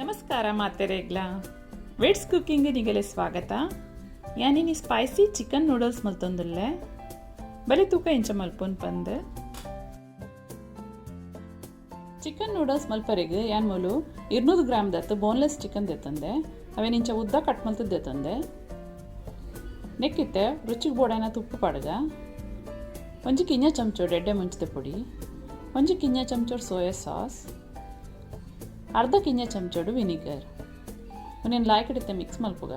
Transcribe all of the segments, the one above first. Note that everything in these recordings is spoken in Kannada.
ನಮಸ್ಕಾರ ಮಾತೆರೆಗ್ಲ ವಿಡ್ಸ್ ಕುಕಿಂಗ್ ನಿಗಲೆ ಸ್ವಾಗತ. ಯಾನಿನಿ ಸ್ಪೈಸಿ ಚಿಕನ್ ನೂಡಲ್ಸ್ ಮಲ್ತೊಂದುಲ್ಲೆ ಬಲಿ ತೂಕ ಇಂಚ ಮಲ್ಪೊನ್ ಪಂದ್ ಚಿಕನ್ ನೂಡಲ್ಸ್ ಮಲ್ಪರೆಗ್ ಯಾನ್ ಮೂಲು 200 ಗ್ರಾಮ್ ದತ್ತು ಬೋನ್ಲೆಸ್ ಚಿಕನ್ ದೆತ್ತಂದೆ. ಅವೇನ್ ಇಂಚ ಉದ್ದ ಕಟ್ ಮಲ್ತದ್ದು ದೆತ್ತಂದೆ. ನೆಕ್ಕಿತ್ತೆ ರುಚಿಗೆ ಬೋಡಾನ ತುಪ್ಪು ಪಾಡ್ಗ ಒಂಜಿ ಕಿಂಜ ಚಮಚೋಡು ಎಡ್ಡೆ ಮುಂಚಿದ ಪುಡಿ, ಒಂಜಿ ಕಿಂಜ ಚಮಚೋಡು ಸೋಯಾ ಸಾಸ್, ಅರ್ಧ ಕಿಂಜ ಚಮಚೋಡು ವಿನಿಗರ್ ಒಂದೇನು ಲಾಯ್ಕಡಿತ್ತೆ ಮಿಕ್ಸ್ ಮಲ್ಪುಗ.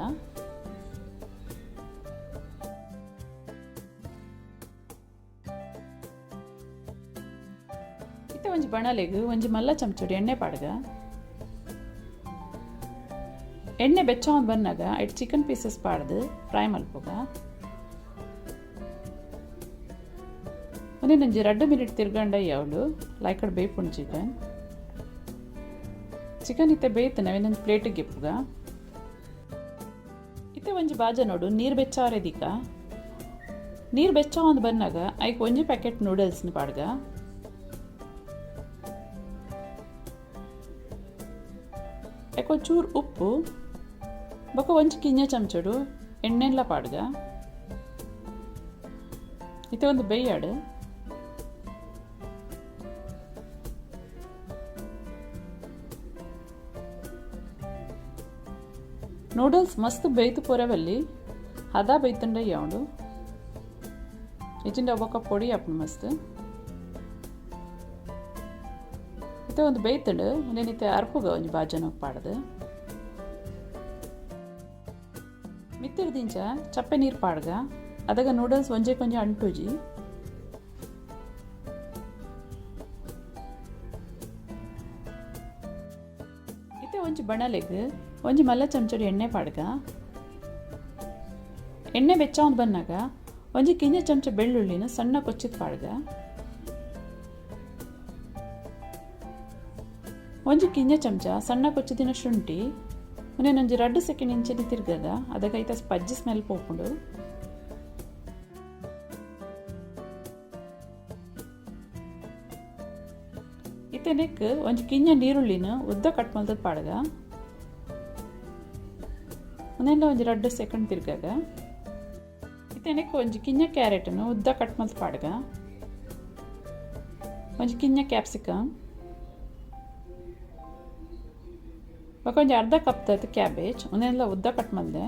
ಇತ್ತೆ ಒಂಜಿ ಬಣಲೆಗ್ ಒಂಜಿ ಮಲ್ಲ ಚಮಚೋಡು ಎಣ್ಣೆ ಪಾಡ್ಗ. ಎಣ್ಣೆ ಬೆಚ್ಚ ಬಂದಾಗ ಐಟ್ ಚಿಕನ್ ಪೀಸಸ್ ಪಾಡ್ದು ಫ್ರೈ ಮಲ್ಪುಗ. ಒಂದೇನೊಂಜಿ 2 ಮಿನಿಟ್ ತಿರ್ಗಂಡ ಯಾವಳು ಲಾಯ್ಕಡ್ ಬೇಯ್ಪುಂಡು ಚಿಕನ್ ಇತ್ತೆ ಬೇಯ್ತು ನಾವೇನೊಂದು ಪ್ಲೇಟಿಗೆ ಗೆಪ್ಪುಗ. ಇತ್ತೆ ಒಂಜಿ ಬಾಜ ನೋಡು ನೀರು ಬೆಚ್ಚಾರೆ ದಿಕ್ಕ. ನೀರು ಬೆಚ್ಚ ಒಂದು ಬಂದಾಗ ಐಕ್ ಒಂಜಿ ಪ್ಯಾಕೆಟ್ ನೂಡಲ್ಸ್ನ ಪಾಡ್ಗ. ಯಾಕೋ ಚೂರು ಉಪ್ಪು ಬೊಕ ಒಂಜಿ ಕಿಂಜ ಚಮಚೋಡು ಎಣ್ಣೆಲ್ಲ ಪಾಡ್ಗ. ಇತ್ತೆ ಒಂದು ಬೇಯಾಡು ನೂಡಲ್ಸ್ ಮಸ್ತ್ ಬೇಯ್ತು ಪೂರವಲ್ಲಿ ಹದ ಬೇಯ್ತಂಡ ಯಾವುದು ಹೆಚ್ಚಿನ ಒಬ್ಬಕ್ಕ ಪೊಡಿ ಹಾಪು ಮಸ್ತ್ ಇತ್ತೆ ಒಂದು ಬೇಯ್ತಂಡು ನೇನಿತ್ತೆ ಅರ್ಪುಗ ಒಂಜಿ ಬಾಜನ ಪಾಡ್ದು ಮಿತ್ತಿಡ್ದಿಂಚ ಚಪ್ಪೆ ನೀರು ಪಾಡ್ಗ. ಅದಾಗ ನೂಡಲ್ಸ್ ಒಂಜೆ ಕೊಂಚ ಅಂಟುಜಿ ಇತ್ತೆ ಒಂಜಿ ಬಣಲೆಗ್ ಒಂಜಿ ಮಲ್ಲ ಚಮಚೋಡು ಎಣ್ಣೆ ಪಾಡ್ಗ. ಎಣ್ಣೆ ಬೆಚ್ಚ ಒಂದು ಬಂದಾಗ ಒಂಜಿ ಕಿಂಜ ಚಮಚ ಬೆಳ್ಳುಳ್ಳಿನ ಸಣ್ಣ ಕೊಚ್ಚಿದ ಪಾಡ್ಗ. ಒಂಜಿ ಕಿಂಜ ಚಮಚ ಸಣ್ಣ ಕೊಚ್ಚಿದಿನ ಶುಂಠಿ ಒಂದೇನೊಂಜಿ 2 ಸೆಕೆಂಡ್ ಇಂಚನೆ ತಿರ್ಗದ. ಅದಕ್ಕೈತ ಸ್ಪಜ್ಜಿ ಸ್ಮೆಲ್ ಪೋಪುಂಡು. ಇತ್ತೆ ನೆಕ್ ಒಂಜಿ ಕಿಂಜ ನೀರುಳ್ಳಿನ ಉದ್ದ ಕಟ್ ಮಲ್ತದ ಪಾಡ್ಗ. ಒಂದೆಲ್ಲ ಒಂಜಿ 2 ಸೆಕೆಂಡ್ ತಿರ್ಗಾಗ ಇತ್ತೆ ನೆಕ್ ಒಂಜಿ ಕಿಂಜ ಕ್ಯಾರೆಟನ್ನು ಉದ್ದ ಕಟ್ ಮಲ್ತ ಪಾಡ್ಗ. ಒಂಜಿ ಕಿಂಜ ಕ್ಯಾಪ್ಸಿಕಮ್ ಒಂಜಿ ಅರ್ಧ ಕಪ್ ತತ್ ಕ್ಯಾಬೇಜ್ ಒಂದೆಲ್ಲ ಉದ್ದ ಕಟ್ ಮಲ್ದೆ.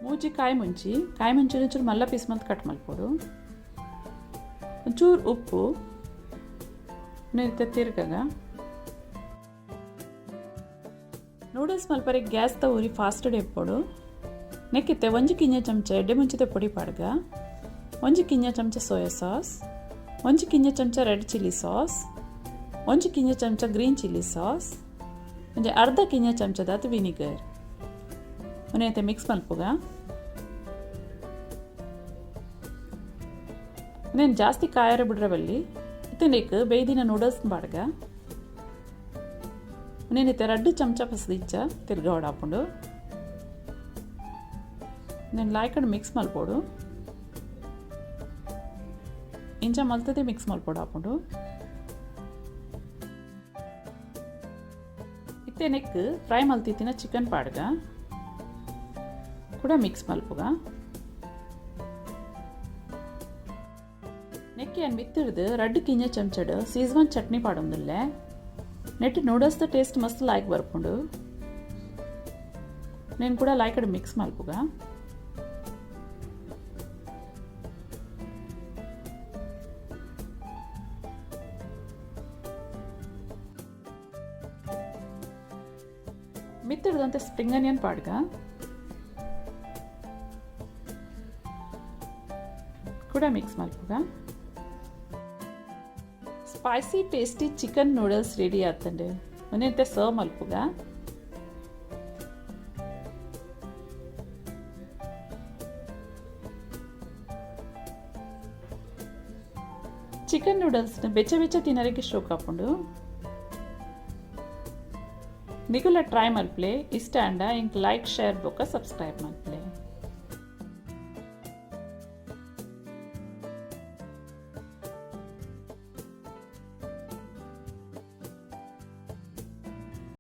ಮೂಜಿ ಕಾಯಿ ಮುಂಚಿನ ಚೂರು ಮಲ್ಲ ಪೀಸ್ ಮಲ್ತ್ ಕಟ್ ಮಲ್ಪೊಡು. ಒಂಚೂರು ಉಪ್ಪು ಇತ್ತೆ ತಿರ್ಗಾಗ ನೂಡಲ್ಸ್ ಮಲ್ಪರಿಗೆ ಗ್ಯಾಸ್ ಉರಿ ಫಾಸ್ಟ್ ಎಪ್ಪೊಡು. ನೆಕ್ಕಿತ್ತೆ ಒಂಜಿ ಕಿಂಜ ಚಮಚ ಎಡ್ಡೆ ಮುಂಚಿದ ಪೊಡಿ ಪಾಡ್ಗ, ಒಂಜಿ ಕಿಂಜ ಚಮಚ ಸೋಯಾ ಸಾಸ್, ಒಂಜಿ ಕಿಂಜ ಚಮಚ ರೆಡ್ ಚಿಲ್ಲಿ ಸಾಸ್, ಒಂಜಿ ಕಿಂಜ ಚಮಚ ಗ್ರೀನ್ ಚಿಲ್ಲಿ ಸಾಸ್, ಒಂಜಿ ಅರ್ಧ ಕಿಂಜ ಚಮಚದಾತು ವಿನಿಗರ್ ಒಂದೈತೆ ಮಿಕ್ಸ್ ಮಲ್ಪುಗ. ಇನ್ನೇನು ಜಾಸ್ತಿ ಕಾಯಾರ ಬಿಡ್ರವಲ್ಲಿ ಇತ್ತೆ ನೆಕ್ ಬೇಯ್ದಿನ ನೂಡಲ್ಸ್ ಪಾಡ್ಗ. నేనైతే 2 ಚಮಚ ಪಸದಿಚ್ಚ ತಿರ್ಗ ಹೊಡಾಪುಂಡು నేను ಲಾಯ್ಕಡ್ ಮಿಕ್ಸ್ ಮಲ್ಪೋಡು ಇಂಚ ಮಲ್ತದೆ ಮಿಕ್ಸ್ ಮಲ್ಪೋಡು ಹಾಪುಂಡು. ಇತ್ತೆ ನೆಕ್ ಫ್ರೈ ಮಲ್ತಿತ್ತಿನ ಚಿಕನ್ ಪಾಡ್ಗ ಕೂಡ ಮಿಕ್ಸ್ ಮಲ್ಪುಗ. ನೆಕ್ಕೆ ಅನ್ ಮಿತ್ತಿಡ್ದು 2 ಕಿಂಜ ಚಮಚಡು ಶೆಜ್ವಾನ್ ಚಟ್ನಿ ಪಾಡೊಂದುಲ್ಲೆ. ನೆಟ್ ನೂಡಲ್ಸ್ ಟೇಸ್ಟ್ ಮಸ್ತ್ ಲಾಯ್ಕ್ ಬರ್ಪುಂಡು. నేను ಕೂಡ ಲಾಯ್ಕಡ್ ಮಿಕ್ಸ್ ಮಲ್ಪುಗ. ಮಿತ್ತಿಡ್ದಂತೆ ಸ್ಪ್ರಿಂಗ್ ಆನಿಯನ್ ಪಾಡ್ಗ ಕೂಡ ಮಿಕ್ಸ್ ಮಲ್ಪುಗ. Spicy tasty chicken noodles ready ಆತಂಡೆ ಒಂದೈತೆ ಸರ್ವ್ ಮಲ್ಪುಗ. ಚಿಕನ್ ನೂಡಲ್ಸ್ನ ಬೆಚ್ಚ ಬೆಚ್ಚ ತಿನ್ನೋರಿಗೆ ಸ್ಟೋಕ್ ಹಾಕೊಂಡು ನಿಗುಲ ಟ್ರೈ ಮಲ್ಪ್ಲೆ. ಇಷ್ಟ ಅಂಡ ಇಂಕ್ ಲೈಕ್ ಶೇರ್ ಬೊಕ್ಕ ಸಬ್ಸ್ಕ್ರೈಬ್ ಮಲ್ಪ್ಲೆ.